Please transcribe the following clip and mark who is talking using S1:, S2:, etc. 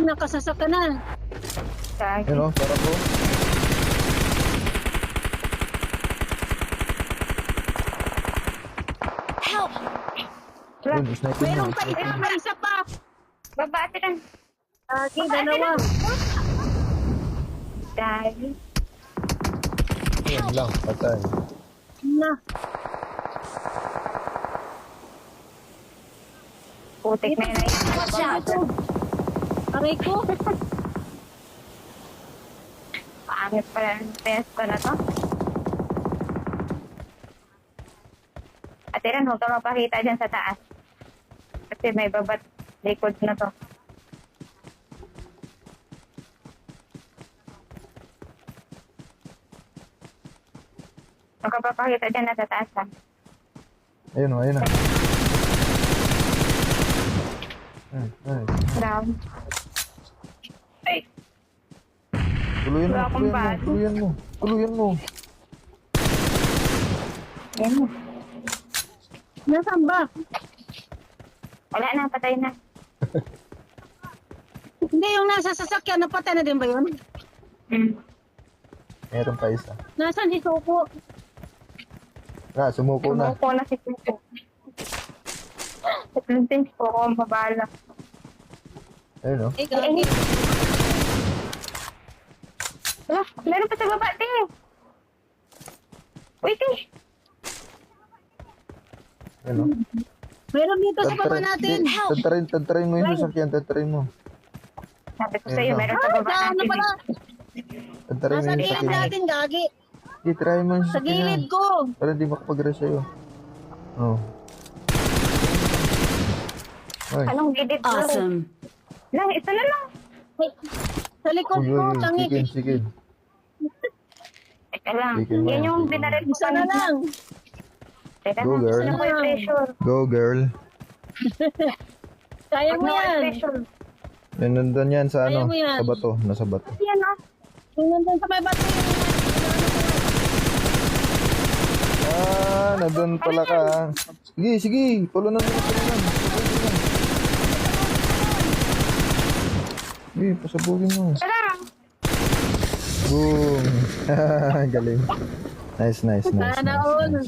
S1: nakasasa ka na.
S2: Gagi.
S3: Yun o, sarap po.
S4: Help!
S3: Yun, sniper mo.
S1: Mayroon pa isa, may isa pa.
S2: Baba, atiran.
S1: Gagi, dalawa.
S2: Gagi.
S3: Yun lang, patay.
S1: Na.
S2: Putik na yun.
S4: Watch out!
S1: Aray ko.
S2: Pangit pala ng pesto na to. Atiran, huwag ka mapakita dyan sa taas. Kasi may babat likod na to. Huwag ka papakita dyan na sa taas ha.
S3: Ayun o, ayun o. Ay.
S2: Down. Ay,
S3: Tuluyan mo,
S2: Wala akong balo.
S3: tuluyan mo. Tuluyan mo.
S2: yan.
S1: Nasaan ba?
S2: Wala na, patay na.
S1: Hindi, yung nasa sasakyan, napatay na din ba yun?
S2: Hmm.
S3: Meron pa isa.
S1: Nasaan si Soko?
S3: Sumuko na.
S2: Sumuko na si Kuko. At luntin si Kuko ang mabala.
S3: Ayun o.
S1: Eh, gagi.
S2: Wala, meron pa sa baba, te. Wait, te.
S3: Ayun o.
S1: Mayroon dito sa baba natin.
S3: Tantarin mo yung sasakyan, tantarin mo.
S2: Sabi ko sa'yo,
S3: Ayun na.
S2: meron sa baba
S1: Ano
S2: natin.
S1: pala?
S3: Tantarin mo
S1: Nasa
S3: yung
S1: gilid
S3: sasakyan.
S1: natin, gagi.
S3: Hindi, try mo yung
S1: Sa
S3: sasakyan.
S1: gilid ko.
S3: Para di makapag-rush sa'yo. Oh. Ay.
S2: Anong gilid ko?
S4: Awesome!
S2: Lang, ito na lang.
S1: Ay, sa likod ko, tangik.
S3: Sikid.
S2: Teka lang.
S3: Sige na.
S2: Yan yung binaril ko
S1: Isa na lang.
S2: Teka
S3: Go,
S2: lang,
S3: girl.
S2: gusto ko yung pressure.
S3: Go, girl.
S1: Kaya mo
S2: Huwag na
S1: yan.
S2: yung pressure.
S3: Yan, nandun yan sa
S1: Kaya
S3: ano,
S1: mo yan.
S3: sa bato, nasa bato.
S2: Yan ah.
S1: Yung nandun sa may bato
S3: Nandun pala ka. Sige, pulunan mo. Sige, pasabugin mo.
S2: Tara.
S3: Boom. Galing. Nice.
S1: Sana all.